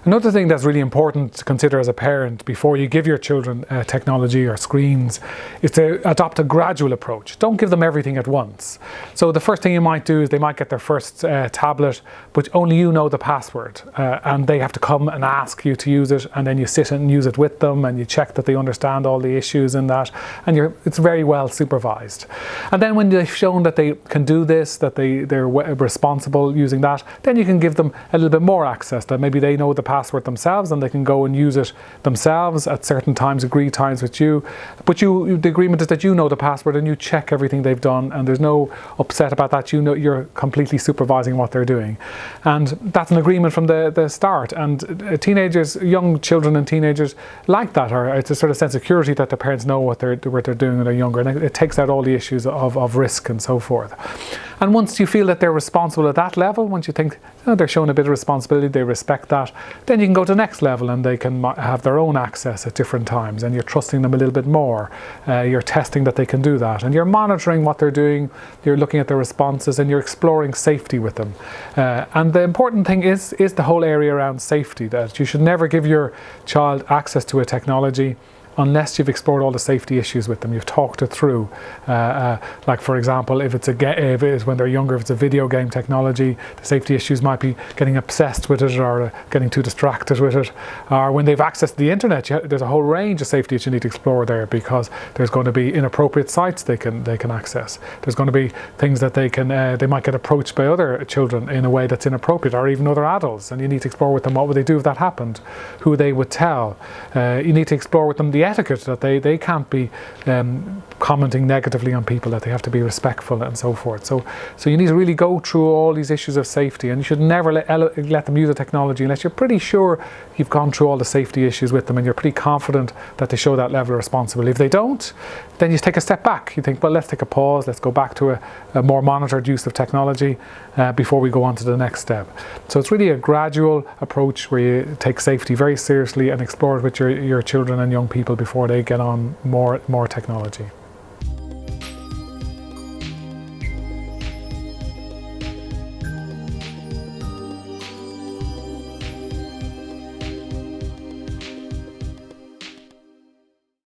Another thing that's really important to consider as a parent before you give your children technology or screens is to adopt a gradual approach. Don't give them everything at once. So the first thing you might do is they might get their first tablet, but only you know the password, and they have to come and ask you to use it, and then you sit and use it with them and you check that they understand all the issues in that, and it's very well supervised. And then when they've shown that they can do this, that they're responsible using that, then you can give them a little bit more access, that maybe they know the password themselves and they can go and use it themselves at certain times, agreed times with you. But the agreement is that you know the password and you check everything they've done, and there's no upset about that. You know, you're completely supervising what they're doing, and that's an agreement from the start. And teenagers, young children and teenagers like that, or it's a sort of sense of security that the parents know what they're doing when they're younger, and it takes out all the issues of risk and so forth. And once you feel that they're responsible at that level, once you think they're showing a bit of responsibility, they respect that, then you can go to the next level and they can have their own access at different times, and you're trusting them a little bit more. You're testing that they can do that, and you're monitoring what they're doing, you're looking at their responses, and you're exploring safety with them. And the important thing is the whole area around safety, that you should never give your child access to a technology unless you've explored all the safety issues with them, you've talked it through. Like for example, if it's when they're younger, if it's a video game technology, the safety issues might be getting obsessed with it or getting too distracted with it. Or when they've access to the internet, there's a whole range of safety that you need to explore there, because there's going to be inappropriate sites they can access. There's going to be things that they might get approached by other children in a way that's inappropriate, or even other adults, and you need to explore with them what would they do if that happened, who they would tell. You need to explore with them the etiquette, that they can't be commenting negatively on people, that they have to be respectful and so forth. So you need to really go through all these issues of safety, and you should never let them use the technology unless you're pretty sure you've gone through all the safety issues with them and you're pretty confident that they show that level of responsibility. If they don't, then you take a step back. You think, well, let's take a pause, let's go back to a more monitored use of technology before we go on to the next step. So it's really a gradual approach where you take safety very seriously and explore it with your children and young people before they get on more technology.